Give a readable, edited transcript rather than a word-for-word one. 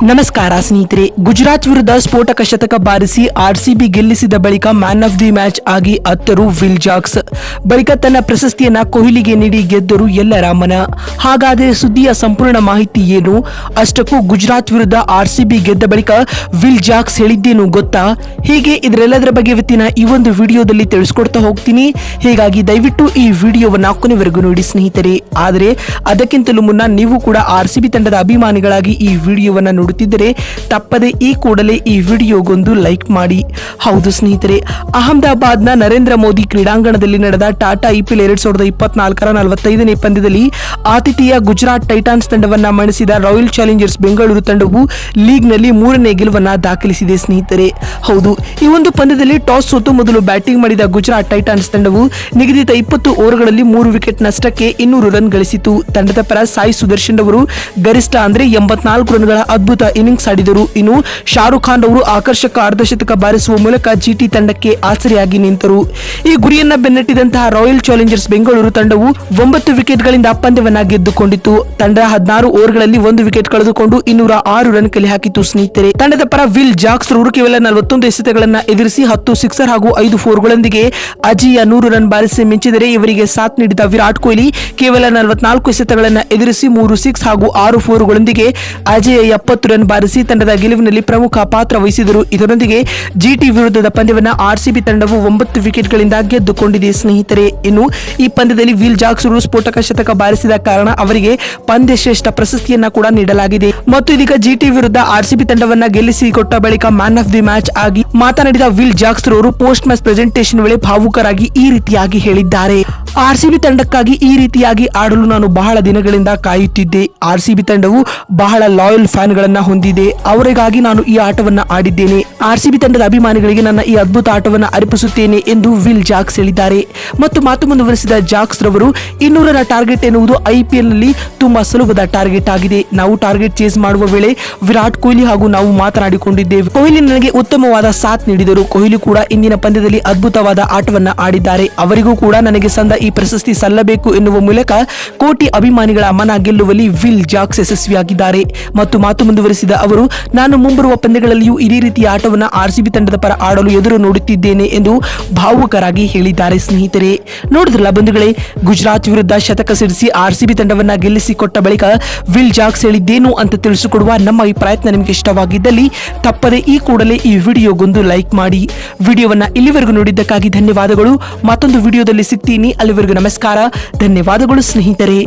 ನಮಸ್ಕಾರ ಸ್ನೇಹಿತರೆ. ಗುಜರಾತ್ ವಿರುದ್ಧ ಸ್ಫೋಟಕ ಶತಕ ಬಾರಿಸಿ ಆರ್ಸಿಬಿ ಗೆಲ್ಲಿಸಿದ ಬಳಿಕ ಮ್ಯಾನ್ ಆಫ್ ದಿ ಮ್ಯಾಚ್ ಆಗಿ ಅತ್ತರು ವಿಲ್ ಜಾಕ್ಸ್. ಬಳಿಕ ತನ್ನ ಪ್ರಶಸ್ತಿಯನ್ನ ಕೊಹ್ಲಿಗೆ ನೀಡಿ ಗೆದ್ದರು ಎಲ್ಲರ ಮನ. ಹಾಗಾದರೆ ಸುದ್ದಿಯ ಸಂಪೂರ್ಣ ಮಾಹಿತಿ ಏನು? ಅಷ್ಟಕ್ಕೂ ಗುಜರಾತ್ ವಿರುದ್ಧ ಆರ್ಸಿಬಿ ಗೆದ್ದ ಬಳಿಕ ವಿಲ್ ಜಾಕ್ಸ್ ಹೇಳಿದ್ದೇನು ಗೊತ್ತಾ? ಹೀಗೆ ಇದರೆಲ್ಲದರ ಬಗ್ಗೆ ಇವತ್ತಿನ ಈ ಒಂದು ವಿಡಿಯೋದಲ್ಲಿ ತಿಳಿಸ್ಕೊಡ್ತಾ ಹೋಗ್ತೀನಿ. ಹೀಗಾಗಿ ದಯವಿಟ್ಟು ಈ ವಿಡಿಯೋವನ್ನ ಕೊನೆವರೆಗೂ ನೋಡಿ ಸ್ನೇಹಿತರೆ. ಆದರೆ ಅದಕ್ಕಿಂತಲೂ ಮುನ್ನ ನೀವು ಕೂಡ ಆರ್ಸಿಬಿ ತಂಡದ ಅಭಿಮಾನಿಗಳಾಗಿ ಈ ವಿಡಿಯೋವನ್ನ ನೋಡುತ್ತಿದ್ದರೆ ತಪ್ಪದೆ ಈ ಕೂಡಲೇ ಈ ವಿಡಿಯೋಗೊಂದು ಲೈಕ್ ಮಾಡಿ. ಹೌದು ಸ್ನೇಹಿತರೆ, ಅಹಮದಾಬಾದ್ನ ನರೇಂದ್ರ ಮೋದಿ ಕ್ರೀಡಾಂಗಣದಲ್ಲಿ ನಡೆದ ಟಾಟಾ IPL 2024ರ 45ನೇ ಪಂದ್ಯದಲ್ಲಿ ಆತಿಥೇಯ ಗುಜರಾತ್ ಟೈಟಾನ್ಸ್ ತಂಡವನ್ನ ಮಣಿಸಿದ ರಾಯಲ್ ಚಾಲೆಂಜರ್ಸ್ ಬೆಂಗಳೂರು ತಂಡವು ಲೀಗ್ನಲ್ಲಿ 3ನೇ ಗೆಲುವನ್ನ ದಾಖಲಿಸಿದೆ ಸ್ನೇಹಿತರೆ. ಹೌದು, ಈ ಒಂದು ಪಂದ್ಯದಲ್ಲಿ ಟಾಸ್ ಸೋತು ಮೊದಲು ಬ್ಯಾಟಿಂಗ್ ಮಾಡಿದ ಗುಜರಾತ್ ಟೈಟಾನ್ಸ್ ತಂಡವು ನಿಗದಿತ 20 ಓವರ್ಗಳಲ್ಲಿ 3 ವಿಕೆಟ್ ನಷ್ಟಕ್ಕೆ 200 ರನ್ ಗಳಿಸಿತು. ತಂಡದ ಪರ ಸಾಯಿ ಸುದರ್ಶನ್ ಅವರು ಗರಿಷ್ಠ ಅಂದ್ರೆ 84 ರನ್ಗಳ ಅದ್ಭುತ ಇನ್ನಿಂಗ್ಸ್ ಆಡಿದರು. ಇನ್ನು ಶಾರುಖ್ ಖಾನ್ ಅವರು ಆಕರ್ಷಕ ಅರ್ಧಶತಕ ಬಾರಿಸುವ ಮೂಲಕ ಜಿಟಿ ತಂಡಕ್ಕೆ ಆಸರೆಯಾಗಿ ನಿಂತರು. ಈ ಗುರಿಯನ್ನ ಬೆನ್ನಟ್ಟಿದಂತಹ ರಾಯಲ್ ಚಾಲೆಂಜರ್ಸ್ ಬೆಂಗಳೂರು ತಂಡವು 9 ವಿಕೆಟ್ಗಳಿಂದ ಪಂದ್ಯವನ್ನ ಗೆದ್ದುಕೊಂಡಿತು. ತಂಡ 16 ಓವರ್ಗಳಲ್ಲಿ 1 ವಿಕೆಟ್ ಕಳೆದುಕೊಂಡು 206 ರನ್ ಕಲೆ ಹಾಕಿತು ಸ್ನೇಹಿತರೆ. ತಂಡದ ಪರ ವಿಲ್ ಜಾಕ್ಸ್ ಅವರು ಕೇವಲ 41 ಎಸೆತಗಳನ್ನ ಎದುರಿಸಿ 10 ಸಿಕ್ಸರ್ ಹಾಗೂ 5 ಫೋರ್ಗಳೊಂದಿಗೆ ಅಜೇಯ 100 ರನ್ ಬಾರಿಸಿ ಮಿಂಚಿದರೆ, ಇವರಿಗೆ ಸಾಥ್ ನೀಡಿದ ವಿರಾಟ್ ಕೊಹ್ಲಿ ಕೇವಲ 44 ಎಸೆತಗಳನ್ನ ಎದುರಿಸಿ 3 ಸಿಕ್ಸ್ ಹಾಗೂ 6 ಫೋರ್ಗಳೊಂದಿಗೆ ಅಜೇಯ 70 ರನ್ ಬಾರಿಸಿ ತಂಡದ ಗೆಲುವಿನಲ್ಲಿ ಪ್ರಮುಖ ಪಾತ್ರ ವಹಿಸಿದರು. ಇದರೊಂದಿಗೆ ಜಿಟಿ ವಿರುದ್ಧದ ಪಂದ್ಯವನ್ನ ಆರ್ಸಿಬಿ ತಂಡವು 9 ವಿಕೆಟ್ಗಳಿಂದ ಗೆದ್ದುಕೊಂಡಿದೆ ಸ್ನೇಹಿತರೆ. ಇನ್ನು ಈ ಪಂದ್ಯದಲ್ಲಿ ವಿಲ್ ಜಾಕ್ಸ್ ಅವರು ಸ್ಫೋಟಕ ಶತಕ ಬಾರಿಸಿದ ಕಾರಣ ಅವರಿಗೆ ಪಂದ್ಯ ಶ್ರೇಷ್ಠ ಪ್ರಶಸ್ತಿಯನ್ನ ಕೂಡ ನೀಡಲಾಗಿದೆ. ಮತ್ತು ಇದೀಗ ಜಿಟಿ ವಿರುದ್ಧ ಆರ್ಸಿಬಿ ತಂಡವನ್ನ ಗೆಲ್ಲಿಸಿಕೊಟ್ಟ ಬಳಿಕ ಮ್ಯಾನ್ ಆಫ್ ದಿ ಮ್ಯಾಚ್ ಆಗಿ ಮಾತನಾಡಿದ ವಿಲ್ ಜಾಕ್ಸ್ ಅವರು ಪೋಸ್ಟ್ ಮ್ಯಾಚ್ ಪ್ರೆಸೆಂಟೇಷನ್ ವೇಳೆ ಭಾವುಕರಾಗಿ ಈ ರೀತಿಯಾಗಿ ಹೇಳಿದ್ದಾರೆ. ಆರ್ಸಿಬಿ ತಂಡಕ್ಕಾಗಿ ಈ ರೀತಿಯಾಗಿ ಆಡಲು ನಾನು ಬಹಳ ದಿನಗಳಿಂದ ಕಾಯುತ್ತಿದ್ದೆ. ಆರ್ಸಿಬಿ ತಂಡವು ಬಹಳ ಲಾಯಲ್ ಫ್ಯಾನ್ ಗಳನ್ನ ಹೊಂದಿದೆ. ಅವರಿಗಾಗಿ ನಾನು ಈ ಆಟವನ್ನ ಆಡಿದ್ದೇನೆ. ಆರ್ಸಿಬಿ ತಂಡದ ಅಭಿಮಾನಿಗಳಿಗೆ ನನ್ನ ಈ ಅದ್ಭುತ ಆಟವನ್ನ ಅರ್ಪಿಸುತ್ತೇನೆ ಎಂದು ವಿಲ್ ಜಾಕ್ಸ್ ಹೇಳಿದ್ದಾರೆ. ಮತ್ತು ಮಾತು ಮುಂದುವರೆಸಿದ ಜಾಕ್ಸ್ ರವರು 200ರ ಟಾರ್ಗೆಟ್ ಎನ್ನುವುದು IPL ನಲ್ಲಿ ತುಂಬಾ ಸುಲಭದ ಟಾರ್ಗೆಟ್ ಆಗಿದೆ. ನಾವು ಟಾರ್ಗೆಟ್ ಚೇಸ್ ಮಾಡುವ ವೇಳೆ ವಿರಾಟ್ ಕೊಹ್ಲಿ ಹಾಗೂ ನಾವು ಮಾತನಾಡಿಕೊಂಡಿದ್ದೇವೆ. ಕೊಹ್ಲಿ ನನಗೆ ಉತ್ತಮವಾದ ಸಾಥ್ ನೀಡಿದರು. ಕೊಹ್ಲಿ ಕೂಡ ಇಂದಿನ ಪಂದ್ಯದಲ್ಲಿ ಅದ್ಭುತವಾದ ಆಟವನ್ನ ಆಡಿದ್ದಾರೆ. ಅವರಿಗೂ ಕೂಡ ನನಗೆ ಸಂದ ಈ ಪ್ರಶಸ್ತಿ ಸಲ್ಲಬೇಕು ಎನ್ನುವ ಮೂಲಕ ಕೋಟಿ ಅಭಿಮಾನಿಗಳ ಮನ ಗೆಲ್ಲುವಲ್ಲಿ ವಿಲ್ ಜಾಕ್ಸ್ ಯಶಸ್ವಿಯಾಗಿದ್ದಾರೆ. ಮತ್ತು ಮಾತು ಮುಂದುವರೆಸಿದ ಅವರು, ನಾನು ಮುಂಬರುವ ಪಂದ್ಯಗಳಲ್ಲಿಯೂ ಇದೇ ರೀತಿಯ ಆಟವನ್ನು ಆರ್ಸಿಬಿ ತಂಡದ ಪರ ಆಡಲು ಎದುರು ನೋಡುತ್ತಿದ್ದೇನೆ ಎಂದು ಭಾವುಕರಾಗಿ ಹೇಳಿದ್ದಾರೆ ಸ್ನೇಹಿತರೆ. ನೋಡಿದ್ರಲ್ಲ ಬಂಧುಗಳೇ, ಗುಜರಾತ್ ವಿರುದ್ಧ ಶತಕ ಸಿಡಿಸಿ ಆರ್ಸಿಬಿ ತಂಡವನ್ನ ಗೆಲ್ಲಿಸಿಕೊಟ್ಟ ಬಳಿಕ ವಿಲ್ ಜಾಕ್ಸ್ ಹೇಳಿದ್ದೇನು ಅಂತ ತಿಳಿಸಿಕೊಡುವ ನಮ್ಮ ಈ ಪ್ರಯತ್ನ ನಿಮಗೆ ಇಷ್ಟವಾಗಿದ್ದಲ್ಲಿ ತಪ್ಪದೆ ಈ ಕೂಡಲೇ ಈ ವಿಡಿಯೋಗೊಂದು ಲೈಕ್ ಮಾಡಿ. ವಿಡಿಯೋವನ್ನ ಇಲ್ಲಿವರೆಗೂ ನೋಡಿದ್ದಕ್ಕಾಗಿ ಧನ್ಯವಾದಗಳು. ಮತ್ತೊಂದು ವಿಡಿಯೋದಲ್ಲಿ ಸಿಗ್ತೀನಿ. ಅಲ್ಲಿವರೆಗೂ ನಮಸ್ಕಾರ, ಧನ್ಯವಾದಗಳು ಸ್ನೇಹಿತರೆ.